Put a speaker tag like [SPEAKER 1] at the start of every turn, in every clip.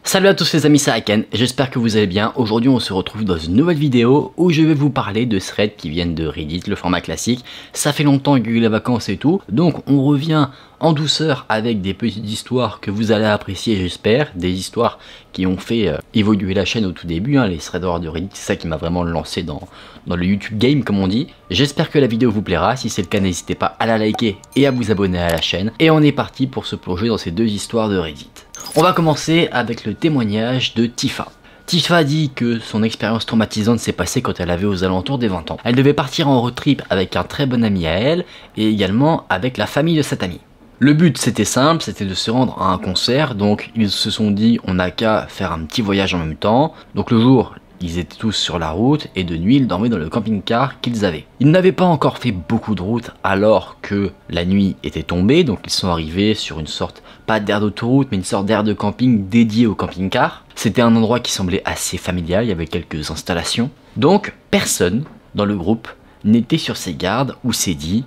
[SPEAKER 1] Salut à tous les amis, c'est Aken, j'espère que vous allez bien. Aujourd'hui on se retrouve dans une nouvelle vidéo où je vais vous parler de threads qui viennent de Reddit, le format classique. Ça fait longtemps qu'il y a eu les vacances et tout, donc on revient en douceur avec des petites histoires que vous allez apprécier j'espère. Des histoires qui ont fait évoluer la chaîne au tout début, les threads de Reddit, c'est ça qui m'a vraiment lancé dans le YouTube game comme on dit. J'espère que la vidéo vous plaira, si c'est le cas n'hésitez pas à la liker et à vous abonner à la chaîne. Et on est parti pour se plonger dans ces deux histoires de Reddit. On va commencer avec le témoignage de Tifa. Tifa dit que son expérience traumatisante s'est passée quand elle avait aux alentours des 20 ans. Elle devait partir en road trip avec un très bon ami à elle et également avec la famille de cet ami. Le but c'était simple, c'était de se rendre à un concert, donc ils se sont dit on n'a qu'à faire un petit voyage en même temps. Donc le jour, ils étaient tous sur la route et de nuit ils dormaient dans le camping-car qu'ils avaient. Ils n'avaient pas encore fait beaucoup de route alors que la nuit était tombée, donc ils sont arrivés sur une sorte, pas d'aire d'autoroute, mais une sorte d'aire de camping dédiée au camping-car. C'était un endroit qui semblait assez familial, il y avait quelques installations. Donc personne dans le groupe n'était sur ses gardes ou s'est dit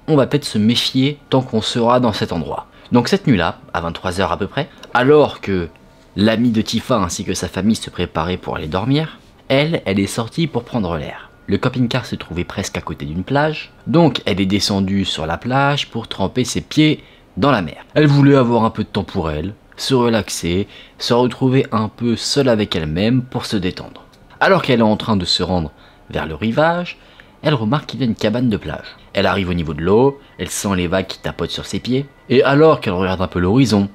[SPEAKER 1] on va peut-être se méfier tant qu'on sera dans cet endroit. Donc cette nuit-là, à 23 h à peu près, alors que l'ami de Tifa ainsi que sa famille se préparaient pour aller dormir, elle est sortie pour prendre l'air. Le camping-car se trouvait presque à côté d'une plage, donc elle est descendue sur la plage pour tremper ses pieds dans la mer. Elle voulait avoir un peu de temps pour elle, se relaxer, se retrouver un peu seule avec elle-même pour se détendre. Alors qu'elle est en train de se rendre vers le rivage, elle remarque qu'il y a une cabane de plage. Elle arrive au niveau de l'eau, elle sent les vagues qui tapotent sur ses pieds, et alors qu'elle regarde un peu l'horizon,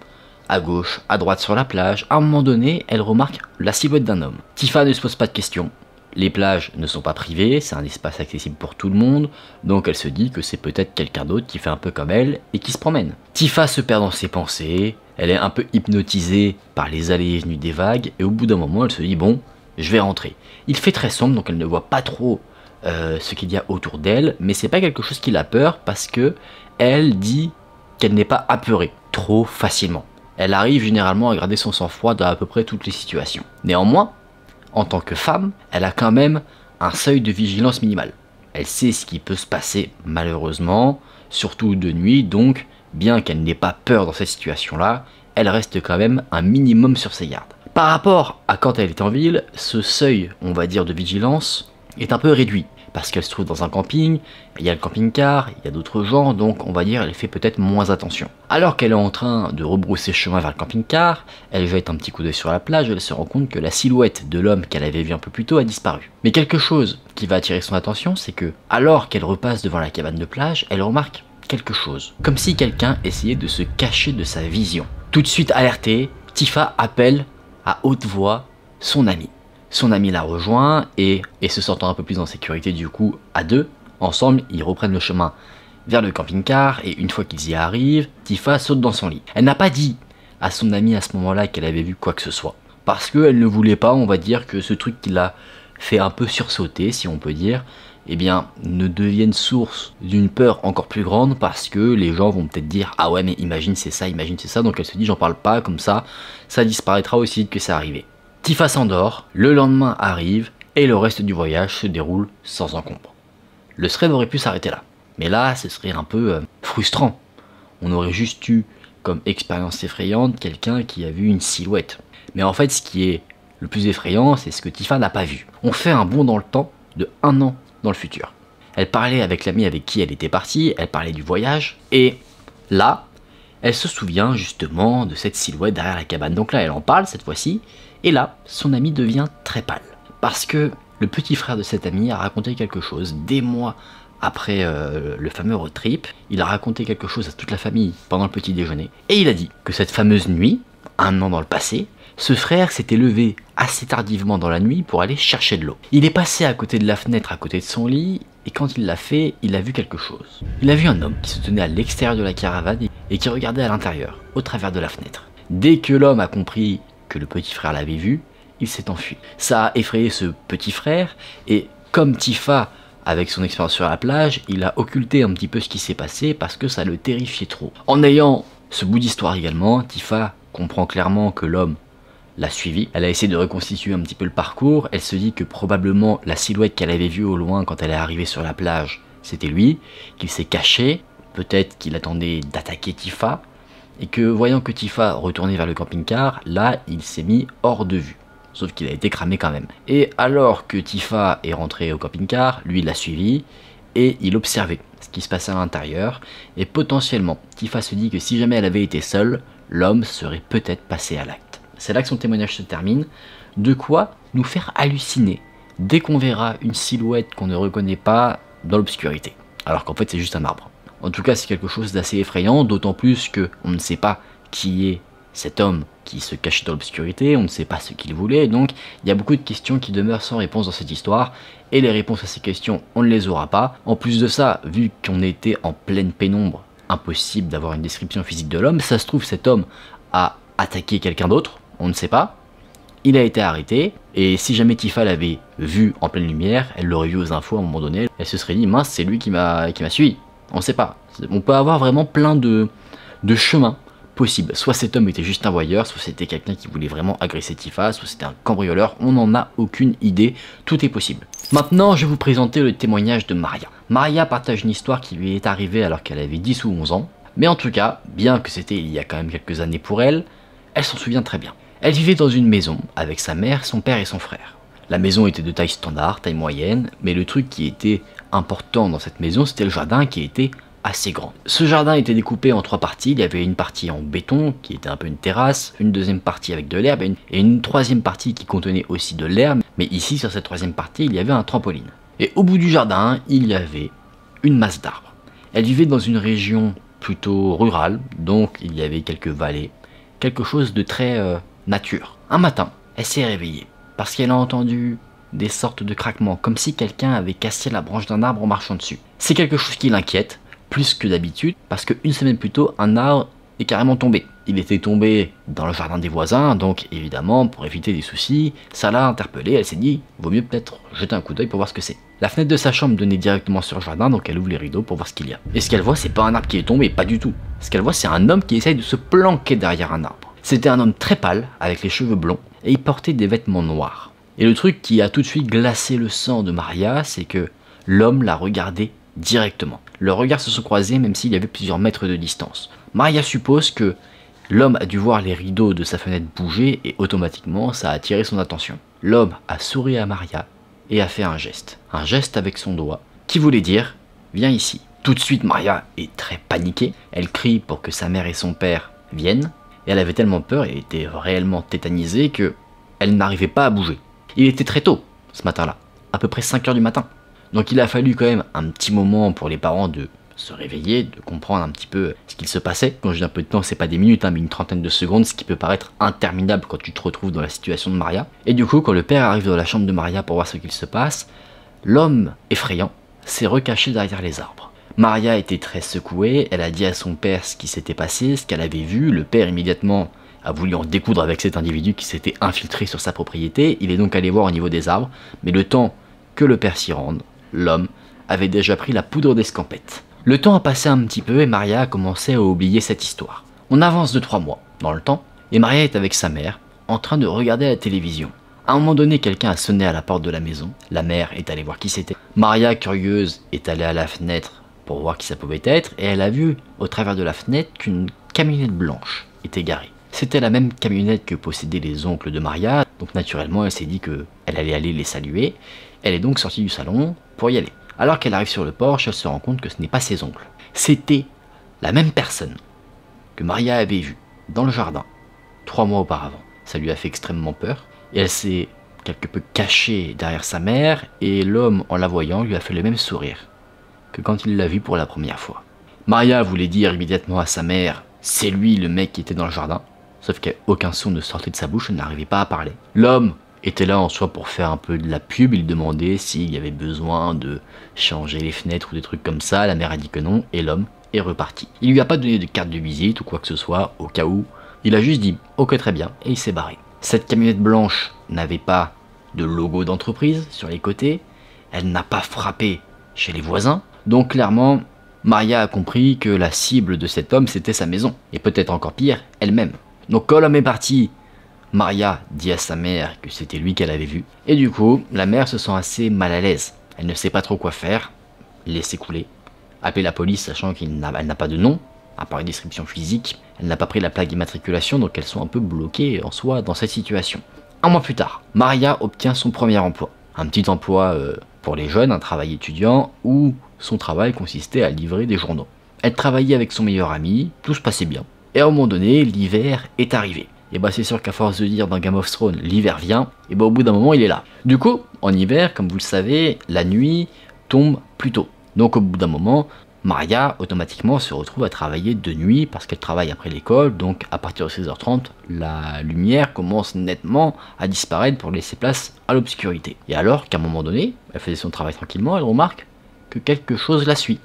[SPEAKER 1] à gauche, à droite sur la plage, à un moment donné, elle remarque la silhouette d'un homme. Tifa ne se pose pas de questions. Les plages ne sont pas privées, c'est un espace accessible pour tout le monde, donc elle se dit que c'est peut-être quelqu'un d'autre qui fait un peu comme elle et qui se promène. Tifa se perd dans ses pensées, elle est un peu hypnotisée par les allées et venues des vagues, et au bout d'un moment elle se dit bon, je vais rentrer. Il fait très sombre donc elle ne voit pas trop ce qu'il y a autour d'elle, mais c'est pas quelque chose qui la peur parce que elle dit qu'elle n'est pas apeurée trop facilement. Elle arrive généralement à garder son sang-froid dans à peu près toutes les situations. Néanmoins, en tant que femme, elle a quand même un seuil de vigilance minimal. Elle sait ce qui peut se passer malheureusement, surtout de nuit, donc bien qu'elle n'ait pas peur dans cette situation-là, elle reste quand même un minimum sur ses gardes. Par rapport à quand elle est en ville, ce seuil, on va dire, de vigilance est un peu réduit. Parce qu'elle se trouve dans un camping, il y a le camping-car, il y a d'autres gens, donc on va dire elle fait peut-être moins attention. Alors qu'elle est en train de rebrousser chemin vers le camping-car, elle jette un petit coup d'œil sur la plage, elle se rend compte que la silhouette de l'homme qu'elle avait vu un peu plus tôt a disparu. Mais quelque chose qui va attirer son attention, c'est que, alors qu'elle repasse devant la cabane de plage, elle remarque quelque chose. Comme si quelqu'un essayait de se cacher de sa vision. Tout de suite alertée, Tifa appelle à haute voix son ami. Son ami la rejoint et se sentant un peu plus en sécurité du coup, à deux, ensemble, ils reprennent le chemin vers le camping-car et une fois qu'ils y arrivent, Tifa saute dans son lit. Elle n'a pas dit à son ami à ce moment-là qu'elle avait vu quoi que ce soit. Parce qu'elle ne voulait pas, on va dire, que ce truc qui l'a fait un peu sursauter, si on peut dire, eh bien, ne devienne source d'une peur encore plus grande parce que les gens vont peut-être dire « Ah ouais, mais imagine c'est ça, donc elle se dit « J'en parle pas, comme ça disparaîtra aussi que c'est arrivé ». Tifa s'endort, le lendemain arrive et le reste du voyage se déroule sans encombre. Le thread aurait pu s'arrêter là, mais là ce serait un peu frustrant. On aurait juste eu comme expérience effrayante quelqu'un qui a vu une silhouette. Mais en fait ce qui est le plus effrayant c'est ce que Tifa n'a pas vu. On fait un bond dans le temps de 1 an dans le futur. Elle parlait avec l'ami avec qui elle était partie, elle parlait du voyage et là elle se souvient justement de cette silhouette derrière la cabane. Donc là elle en parle cette fois-ci. Et là, son ami devient très pâle. Parce que le petit frère de cet ami a raconté quelque chose des mois après le fameux road trip. Il a raconté quelque chose à toute la famille pendant le petit déjeuner. Et il a dit que cette fameuse nuit, 1 an dans le passé, ce frère s'était levé assez tardivement dans la nuit pour aller chercher de l'eau. Il est passé à côté de la fenêtre, à côté de son lit, et quand il l'a fait, il a vu quelque chose. Il a vu un homme qui se tenait à l'extérieur de la caravane et qui regardait à l'intérieur, au travers de la fenêtre. Dès que l'homme a compris que le petit frère l'avait vu, il s'est enfui. Ça a effrayé ce petit frère, et comme Tifa, avec son expérience sur la plage, il a occulté un petit peu ce qui s'est passé parce que ça le terrifiait trop. En ayant ce bout d'histoire également, Tifa comprend clairement que l'homme l'a suivi. Elle a essayé de reconstituer un petit peu le parcours, elle se dit que probablement la silhouette qu'elle avait vue au loin quand elle est arrivée sur la plage, c'était lui, qu'il s'est caché, peut-être qu'il attendait d'attaquer Tifa, et que voyant que Tifa retournait vers le camping-car, là il s'est mis hors de vue. Sauf qu'il a été cramé quand même. Et alors que Tifa est rentré au camping-car, lui il l'a suivi et il observait ce qui se passait à l'intérieur. Et potentiellement, Tifa se dit que si jamais elle avait été seule, l'homme serait peut-être passé à l'acte. C'est là que son témoignage se termine. De quoi nous faire halluciner dès qu'on verra une silhouette qu'on ne reconnaît pas dans l'obscurité. Alors qu'en fait c'est juste un arbre. En tout cas c'est quelque chose d'assez effrayant, d'autant plus que on ne sait pas qui est cet homme qui se cachait dans l'obscurité, on ne sait pas ce qu'il voulait, donc il y a beaucoup de questions qui demeurent sans réponse dans cette histoire, et les réponses à ces questions, on ne les aura pas. En plus de ça, vu qu'on était en pleine pénombre, impossible d'avoir une description physique de l'homme, ça se trouve cet homme a attaqué quelqu'un d'autre, on ne sait pas, il a été arrêté, et si jamais Tifa l'avait vu en pleine lumière, elle l'aurait vu aux infos à un moment donné, elle se serait dit mince c'est lui qui m'a suivi, on ne sait pas. On peut avoir vraiment plein de chemins possible. Soit cet homme était juste un voyeur, soit c'était quelqu'un qui voulait vraiment agresser Tifa, soit c'était un cambrioleur, on n'en a aucune idée, tout est possible. Maintenant, je vais vous présenter le témoignage de Maria. Maria partage une histoire qui lui est arrivée alors qu'elle avait 10 ou 11 ans, mais en tout cas, bien que c'était il y a quand même quelques années pour elle, elle s'en souvient très bien. Elle vivait dans une maison avec sa mère, son père et son frère. La maison était de taille standard, taille moyenne, mais le truc qui était important dans cette maison, c'était le jardin qui était assez grand. Ce jardin était découpé en 3 parties, il y avait une partie en béton qui était un peu une terrasse, une deuxième partie avec de l'herbe et une troisième partie qui contenait aussi de l'herbe, mais ici sur cette troisième partie il y avait un trampoline. Et au bout du jardin il y avait une masse d'arbres. Elle vivait dans une région plutôt rurale, donc il y avait quelques vallées, quelque chose de très nature. Un matin elle s'est réveillée parce qu'elle a entendu des sortes de craquements, comme si quelqu'un avait cassé la branche d'un arbre en marchant dessus. C'est quelque chose qui l'inquiète, plus que d'habitude, parce qu'une semaine plus tôt, un arbre est carrément tombé. Il était tombé dans le jardin des voisins, donc évidemment, pour éviter des soucis, ça l'a interpellée, elle s'est dit, vaut mieux peut-être jeter un coup d'œil pour voir ce que c'est. La fenêtre de sa chambre donnait directement sur le jardin, donc elle ouvre les rideaux pour voir ce qu'il y a. Et ce qu'elle voit, c'est pas un arbre qui est tombé, pas du tout. Ce qu'elle voit, c'est un homme qui essaye de se planquer derrière un arbre. C'était un homme très pâle, avec les cheveux blonds, et il portait des vêtements noirs. Et le truc qui a tout de suite glacé le sang de Maria, c'est que l'homme la regardait directement. Leurs regards se sont croisés même s'il y avait plusieurs mètres de distance. Maria suppose que l'homme a dû voir les rideaux de sa fenêtre bouger et automatiquement ça a attiré son attention. L'homme a souri à Maria et a fait un geste avec son doigt qui voulait dire « viens ici ». Tout de suite Maria est très paniquée, elle crie pour que sa mère et son père viennent et elle avait tellement peur et était réellement tétanisée que elle n'arrivait pas à bouger. Il était très tôt ce matin-là, à peu près 5 h du matin. Donc il a fallu quand même un petit moment pour les parents de se réveiller, de comprendre un petit peu ce qu'il se passait. Quand je dis un peu de temps, c'est pas des minutes, hein, mais une trentaine de secondes, ce qui peut paraître interminable quand tu te retrouves dans la situation de Maria. Et du coup, quand le père arrive dans la chambre de Maria pour voir ce qu'il se passe, l'homme effrayant s'est recaché derrière les arbres. Maria était très secouée, elle a dit à son père ce qui s'était passé, ce qu'elle avait vu. Le père immédiatement a voulu en découdre avec cet individu qui s'était infiltré sur sa propriété. Il est donc allé voir au niveau des arbres, mais le temps que le père s'y rende, l'homme avait déjà pris la poudre d'escampette. Le temps a passé un petit peu et Maria a commencé à oublier cette histoire. On avance de 3 mois dans le temps et Maria est avec sa mère en train de regarder la télévision. À un moment donné, quelqu'un a sonné à la porte de la maison. La mère est allée voir qui c'était. Maria, curieuse, est allée à la fenêtre pour voir qui ça pouvait être et elle a vu au travers de la fenêtre qu'une camionnette blanche était garée. C'était la même camionnette que possédaient les oncles de Maria, donc naturellement elle s'est dit qu'elle allait aller les saluer. Elle est donc sortie du salon pour y aller. Alors qu'elle arrive sur le porche, elle se rend compte que ce n'est pas ses oncles. C'était la même personne que Maria avait vue dans le jardin 3 mois auparavant. Ça lui a fait extrêmement peur et elle s'est quelque peu cachée derrière sa mère et l'homme, en la voyant, lui a fait le même sourire que quand il l'a vue pour la première fois. Maria voulait dire immédiatement à sa mère « c'est lui le mec qui était dans le jardin », sauf qu'aucun son ne sortait de sa bouche, elle n'arrivait pas à parler. L'homme était là en soi pour faire un peu de la pub, il demandait s'il y avait besoin de changer les fenêtres ou des trucs comme ça, la mère a dit que non, et l'homme est reparti. Il lui a pas donné de carte de visite ou quoi que ce soit, au cas où, il a juste dit « ok très bien » et il s'est barré. Cette camionnette blanche n'avait pas de logo d'entreprise sur les côtés, elle n'a pas frappé chez les voisins, donc clairement, Maria a compris que la cible de cet homme c'était sa maison, et peut-être encore pire, elle-même. Donc quand l'homme est parti, Maria dit à sa mère que c'était lui qu'elle avait vu. Et du coup, la mère se sent assez mal à l'aise. Elle ne sait pas trop quoi faire. Laisser couler. Appeler la police sachant qu'elle n'a pas de nom. à part une description physique, elle n'a pas pris la plaque d'immatriculation, donc elles sont un peu bloquées en soi dans cette situation. Un mois plus tard, Maria obtient son premier emploi. Un petit emploi pour les jeunes, un travail étudiant, où son travail consistait à livrer des journaux. Elle travaillait avec son meilleur ami, tout se passait bien. Et à un moment donné, l'hiver est arrivé. Et bah c'est sûr qu'à force de dire dans Game of Thrones, l'hiver vient, et bah au bout d'un moment il est là. Du coup, en hiver, comme vous le savez, la nuit tombe plus tôt. Donc au bout d'un moment, Maria automatiquement se retrouve à travailler de nuit parce qu'elle travaille après l'école, donc à partir de 16h30, la lumière commence nettement à disparaître pour laisser place à l'obscurité. Et alors qu'à un moment donné, elle faisait son travail tranquillement, elle remarque que quelque chose la suit.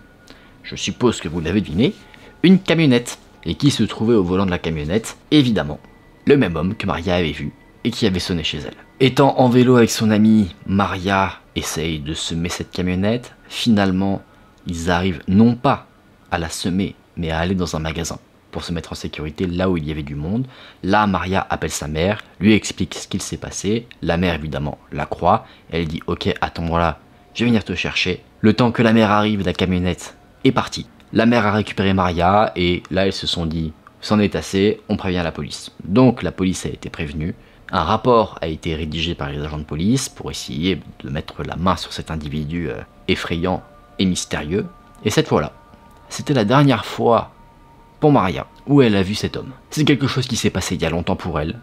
[SPEAKER 1] Je suppose que vous l'avez deviné, une camionnette. Et qui se trouvait au volant de la camionnette? Évidemment, le même homme que Maria avait vu et qui avait sonné chez elle. Étant en vélo avec son ami, Maria essaye de semer cette camionnette. Finalement, ils arrivent non pas à la semer, mais à aller dans un magasin pour se mettre en sécurité là où il y avait du monde. Là, Maria appelle sa mère, lui explique ce qu'il s'est passé. La mère, évidemment, la croit. Elle dit « Ok, attends-moi là, je vais venir te chercher ». Le temps que la mère arrive, la camionnette est partie. La mère a récupéré Maria et là, ils se sont dit « C'en est assez, on prévient la police ». Donc, la police a été prévenue. Un rapport a été rédigé par les agents de police pour essayer de mettre la main sur cet individu effrayant et mystérieux. Et cette fois-là, c'était la dernière fois pour Maria où elle a vu cet homme. C'est quelque chose qui s'est passé il y a longtemps pour elle,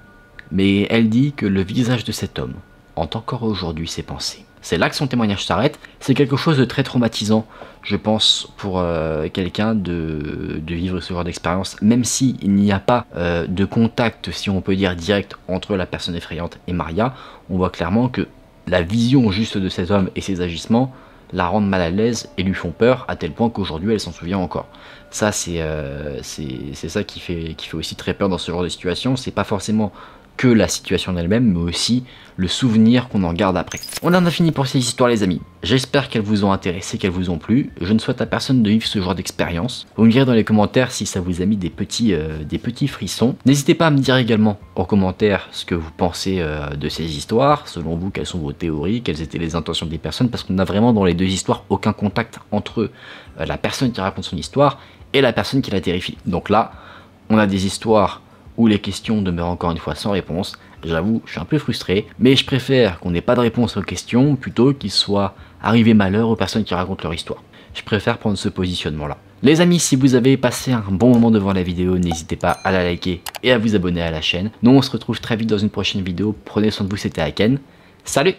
[SPEAKER 1] mais elle dit que le visage de cet homme hante encore aujourd'hui ses pensées. C'est là que son témoignage s'arrête. C'est quelque chose de très traumatisant, je pense, pour quelqu'un de vivre ce genre d'expérience, même s'il n'y a pas de contact, si on peut dire, direct entre la personne effrayante et Maria. On voit clairement que la vision juste de cet homme et ses agissements la rendent mal à l'aise et lui font peur, à tel point qu'aujourd'hui elle s'en souvient encore. Ça, c'est ça qui fait aussi très peur dans ce genre de situation. C'est pas forcément que la situation en elle-même, mais aussi le souvenir qu'on en garde après. On en a fini pour ces histoires, les amis. J'espère qu'elles vous ont intéressé, qu'elles vous ont plu. Je ne souhaite à personne de vivre ce genre d'expérience. Vous me direz dans les commentaires si ça vous a mis des petits frissons. N'hésitez pas à me dire également en commentaire ce que vous pensez de ces histoires. Selon vous, quelles sont vos théories, quelles étaient les intentions des personnes, parce qu'on n'a vraiment dans les deux histoires aucun contact entre la personne qui raconte son histoire et la personne qui la terrifie. Donc là, on a des histoires où les questions demeurent encore une fois sans réponse. J'avoue, je suis un peu frustré, mais je préfère qu'on n'ait pas de réponse aux questions plutôt qu'il soit arrivé malheur aux personnes qui racontent leur histoire. Je préfère prendre ce positionnement-là. Les amis, si vous avez passé un bon moment devant la vidéo, n'hésitez pas à la liker et à vous abonner à la chaîne. Nous, on se retrouve très vite dans une prochaine vidéo. Prenez soin de vous, c'était Aken. Salut!